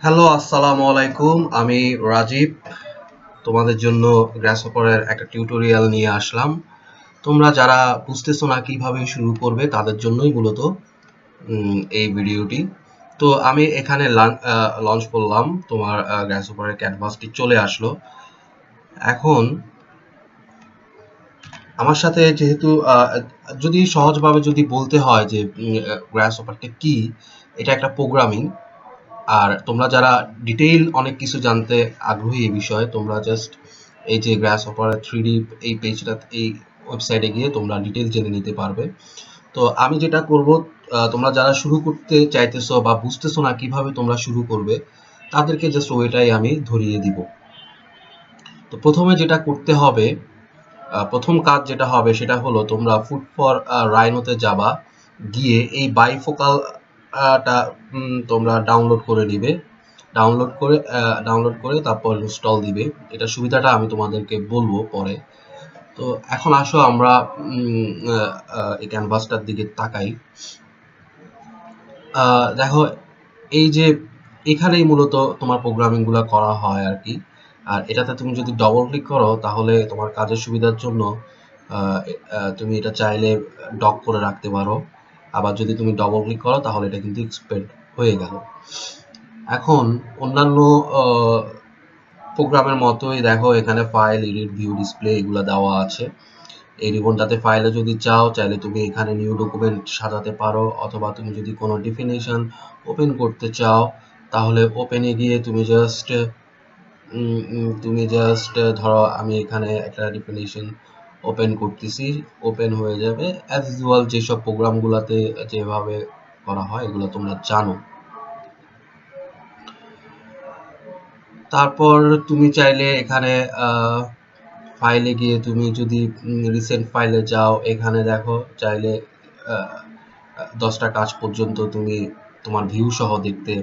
Hello, আসসালামু আলাইকুম। আমি রাজীব। তোমাদের জন্য গ্রাসহপারের একটা টিউটোরিয়াল নিয়ে আসলাম। তোমরা যারা বুঝতেছো না কিভাবে শুরু করবে তাদের জন্যই মূলত এই ভিডিওটি। তো আমি এখানে লঞ্চ করলাম, তোমার গ্রাসহপারের ক্যানভাসটি চলে আসলো। এখন আমার সাথে যেহেতু যদি সহজভাবে যদি বলতে হয় যে গ্রাসহপারটা কি, এটা একটা প্রোগ্রামিং। আর তোমরা যারা ডিটেইল অনেক কিছু জানতে আগ্রহী এই বিষয়ে, তোমরা জাস্ট এই যে গ্রাসহপার 3D এই পেজটা, এই ওয়েবসাইটে গিয়ে তোমরা ডিটেইল জেনে নিতে পারবে। তো আমি যেটা করব, তোমরা যারা শুরু করতে চাইতেছো বা বুঝতেছো না কিভাবে তোমরা শুরু করবে, তাদেরকে জাস্ট ওইটাই আমি ধরিয়ে দিব। তো প্রথমে যেটা করতে হবে, প্রথম কাজ যেটা হবে সেটা হলো তোমরা ফুড ফর রাইনোতে যাবা, গিয়ে এই বাইফোকাল টা তোমরা ডাউনলোড করে নিবে। ডাউনলোড করে তারপর ইনস্টল দিবে। এটা সুবিধাটা আমি তোমাদেরকে বলবো পরে। তো এখন আসো আমরা এই ক্যানভাসটার দিকে তাকাই। দেখো, এই যে এখানেই মূলত তোমার প্রোগ্রামিং গুলা করা হয় আর কি। আর এটাতে তুমি যদি ডবল ক্লিক করো তাহলে তোমার কাজের সুবিধার জন্য তুমি এটা চাইলে ডক করে রাখতে পারো। আবার যদি তুমি ডবল ক্লিক করো তাহলে এটা কিন্তু এক্সপেন্ড হয়ে গেল। এখন অন্যান্য প্রোগ্রামের মতোই দেখো এখানে ফাইল, এডিট, ভিউ, ডিসপ্লে এগুলো দেওয়া আছে। এই রিবনটাতে ফাইলে যদি চাও, চাইলে তুমি এখানে নিউ ডকুমেন্ট সাজাতে পারো, অথবা তুমি যদি কোনো ডেফিনেশন ওপেন করতে চাও তাহলে ওপেনে গিয়ে তুমি জাস্ট ধরো আমি এখানে একটা ডেফিনেশন ওপেন করতেছি, ওপেন হয়ে যাবে। অ্যাজ ইউজুয়াল যেসব প্রোগ্রামগুলোতে যেভাবে করা হয় এগুলো তোমরা জানো। তারপর তুমি চাইলে এখানে ফাইলে গিয়ে তুমি যদি রিসেন্ট ফাইলে যাও, এখানে দেখো চাইলে 10টা কাজ পর্যন্ত তুমি তোমার ভিউ সহ দেখতে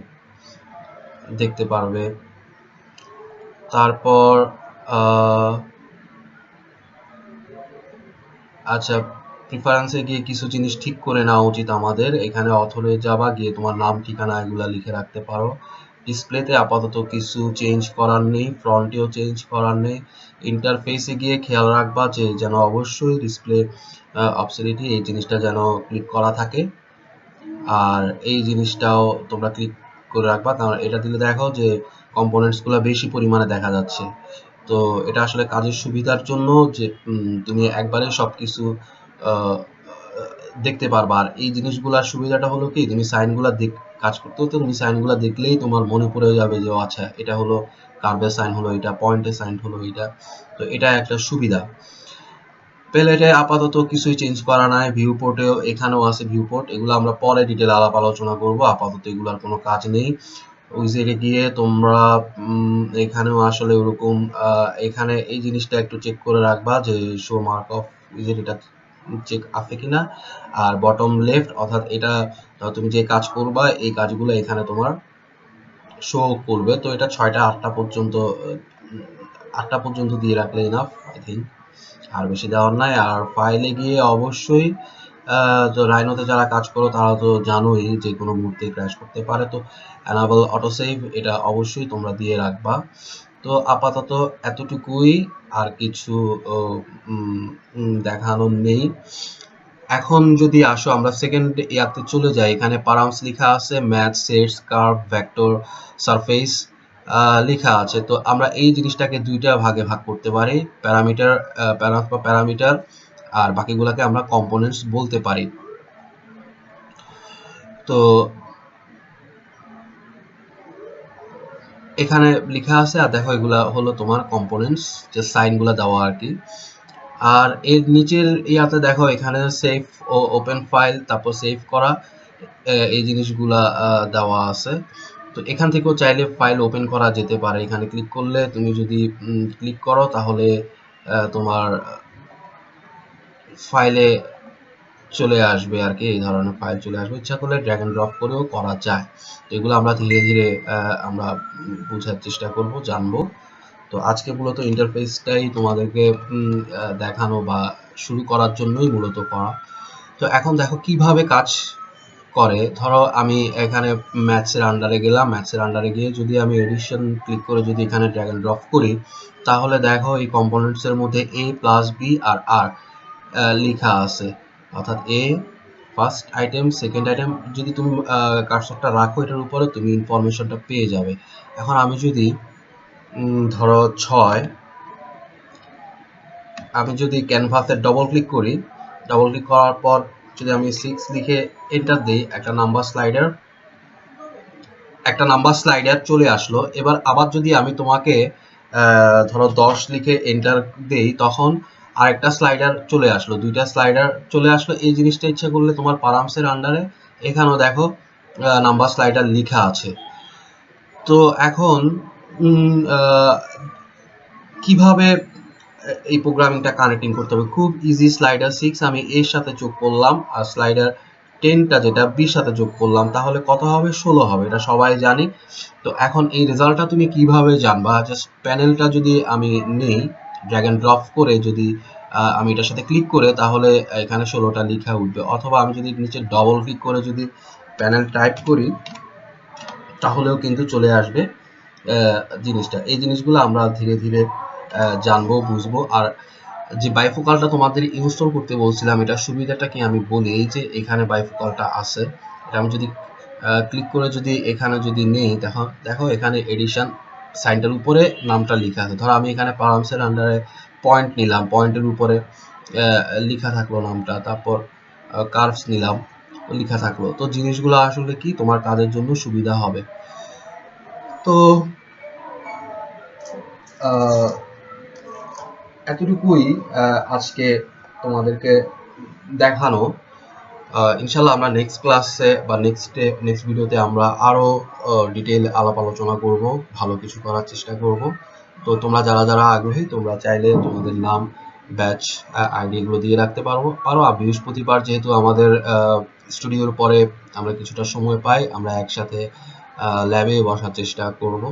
দেখতে পারবে। তারপর আচ্ছা, প্রিফারেন্সে গিয়ে কিছু জিনিস ঠিক করে নেওয়া উচিত আমাদের। এখানে অথরে যাবা, গিয়ে তোমার নাম, ঠিকানা এগুলা লিখে রাখতে পারো। ডিসপ্লেতে আপাতত কিছু চেঞ্জ করার নেই, ফ্রন্টেও চেঞ্জ করার নেই। ইন্টারফেসে গিয়ে খেয়াল রাখবা যে যেন অবশ্যই ডিসপ্লে অবসোলিউট এই জিনিসটা যেন ক্লিক করা থাকে। আর এই জিনিসটাও তোমরা ক্লিক করে রাখবা, কারণ এটা দিলে দেখো যে কম্পোনেন্টসগুলো বেশি পরিমাণে দেখা যাচ্ছে। তো এটা আসলে কাজের সুবিধার জন্য, যে তুমি একবারে সবকিছু আহ, দেখতে পারবা। আর এই জিনিসগুলোর সুবিধাটা হলো কি, তুমি সাইনগুলা কাজ করতে হতে তুমি সাইনগুলা দেখলেই তোমার মনে পড়ে যাবে যে ও আচ্ছা, এটা হলো কার্ভের সাইন, হলো এটা পয়েন্টের সাইন, হলো এটা। তো এটা একটা সুবিধা। প্যালেটে আপাতত কিছুই চেঞ্জ করা নাই। ভিউ পোর্টেও এখানেও আছে ভিউ পোর্ট, এগুলো আমরা পরে ডিটেল আলাপ আলোচনা করব। আপাতত এগুলার কোনো কাজ নেই। উইজেটে গিয়ে তোমরা এখানেও আসলে ওরকম এখানে এই জিনিসটা একটু চেক করে রাখবা যে শো মার্ক অফ উইজেট, এটা চেক আছে কিনা। আর বটম লেফট, অর্থাৎ এটা তুমি যে কাজ করবা এই কাজগুলো এখানে তোমার শো করবে। তো এটা 6টা 8টা পর্যন্ত দিয়ে রাখলে ইনাফ, আই থিঙ্ক। আর বেশি দেওয়ার নাই। আর ফাইলে গিয়ে অবশ্যই তো রাইনোতে যারা কাজ করো তারা তো জানোই যে কোনো মুহূর্তে ক্র্যাশ করতে পারে। তো অ্যানাবল অটো সেভ এটা অবশ্যই তোমরা দিয়ে রাখবা। তো আপাতত এতটুকুই, আর কিছু দেখানোর নেই। এখন যদি আসো আমরা সেকেন্ড ইয়াতে চলে যাই, এখানে প্যারামস লেখা আছে, math, sets, curve, vector, surface লেখা আছে। তো আমরা এই জিনিসটাকে দুইটা ভাগে ভাগ করতে পারি, প্যারামিটার, প্যারামস বা প্যারামিটার, আর বাকিগুলোকে আমরা কম্পোনেন্টস বলতে পারি। তো এখানে লেখা আছে, আর দেখো এগুলা হলো তোমার কম্পোনেন্টস, যে সাইনগুলা দেওয়া আর কি। আর এর নিচের ইয়াতে দেখো এখানে সেভ ও ওপেন ফাইল, তারপর সেভ করা, এই জিনিসগুলা দেওয়া আছে। তো এখান থেকেও চাইলে ফাইল ওপেন করা যেতে পারে। এখানে ক্লিক করলে, তুমি যদি ক্লিক করো তাহলে তোমার ফাইলে চলে আসবে আর কি, এই ধরনের ফাইল চলে আসবে। ইচ্ছা করলে ড্র্যাগ এন্ড ড্রপ করেও করা যায়। তো এগুলো আমরা ধীরে ধীরে আমরা বোঝার চেষ্টা করব, জানবো। তো আজকে মূলত ইন্টারফেসটাই তোমাদেরকে দেখানো বা শুরু করার জন্যই মূলত করা। তো এখন দেখো কিভাবে কাজ করে, ধরো আমি এখানে ম্যাথসের আন্ডারে গেলাম, ম্যাথসের আন্ডারে গিয়ে যদি আমি এডিশন ক্লিক করে যদি এখানে ড্র্যাগ এন্ড ড্রপ করি, তাহলে দেখো এই কম্পোনেন্টসের মধ্যে a প্লাস বি আর আর লেখা আছে, অর্থাৎ এ ফার্স্ট আইটেম, সেকেন্ড আইটেম। যদি তুমি কার্সরটা রাখো এটার উপরে, তুমি ইনফরমেশনটা পেয়ে যাবে। এখন আমি যদি ধরো 6, আমি যদি ক্যানভাসে ডবল ক্লিক করি, ডবল ক্লিক করার পর যদি আমি 6 লিখে এন্টার দিই, একটা নাম্বার স্লাইডার চলে আসলো। এবার আবার যদি আমি তোমাকে ধরো 10 লিখে এন্টার দেই, তখন আরেকটা স্লাইডার চলে আসলো, দুইটা স্লাইডার চলে আসলো। এই জিনিসটা ইচ্ছা করলে তোমার পারামসের আন্ডারে এখানেও দেখো নাম্বার স্লাইডার লেখা আছে। তো এখন কিভাবে এই প্রোগ্রামিংটা কানেক্টিং করতে হবে, খুব ইজি। স্লাইডার 6 আমি এর সাথে যোগ করলাম, আর স্লাইডার 10টা যেটা বির সাথে যোগ করলাম, তাহলে কত হবে? 16 হবে, এটা সবাই জানি। তো এখন এই রেজাল্টটা তুমি কিভাবে জানবা? জাস্ট প্যানেলটা যদি আমি নেই, ড্র্যাগ এন্ড ড্রপ করে যদি আমি এটার সাথে ক্লিক করে, তাহলে এখানে 16টা লেখা উঠবে। অথবা আমি যদি নিচে ডবল ক্লিক করে যদি প্যানেল টাইপ করি, তাহলেও কিন্তু চলে আসবে জিনিসটা। এই জিনিসগুলো আমরা ধীরে ধীরে জানবো, বুঝবো। আর যে বাইফোকালটা তোমাদের ইনস্টল করতে বলছিলাম, এটার সুবিধাটা কি আমি বলি। এই যে এখানে বাইফোকালটা আছে, এটা আমি যদি ক্লিক করে যদি এখানে যদি নেই, দেখো এখানে এডিশন সাইনটার উপরে নামটা লেখা আছে। ধরো আমি এখানে পারামসের আন্ডারে পয়েন্ট নিলাম, পয়েন্টের উপরে লেখা থাকলো নামটা, তারপর কার্ভস নিলাম, লেখা থাকলো। তো জিনিসগুলো আসলে কি তোমার কাজের জন্য সুবিধা হবে। তো এতটুকুই আজকে তোমাদেরকে দেখানো। ইনশাল্লাহ আমরা নেক্সট ক্লাসে বা নেক্সট ভিডিওতে আমরা আরো ডিটেইল আলাপ আলোচনা করব, ভালো কিছু করার চেষ্টা করব। তো তোমরা যারা যারা আগ্রহী, তোমরা চাইলে তোমাদের নাম, ব্যাচ, আইডি এগুলো দিয়ে রাখতে পারো। আর বৃহস্পতিবার যেহেতু আমাদের স্টুডিওর পরে আমরা কিছুটা সময় পাই, আমরা একসাথে ল্যাবে বসার চেষ্টা করব।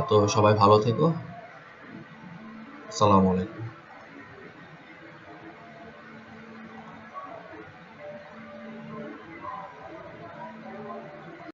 তো সবাই ভালো থেকো। আসসালামু আলাইকুম।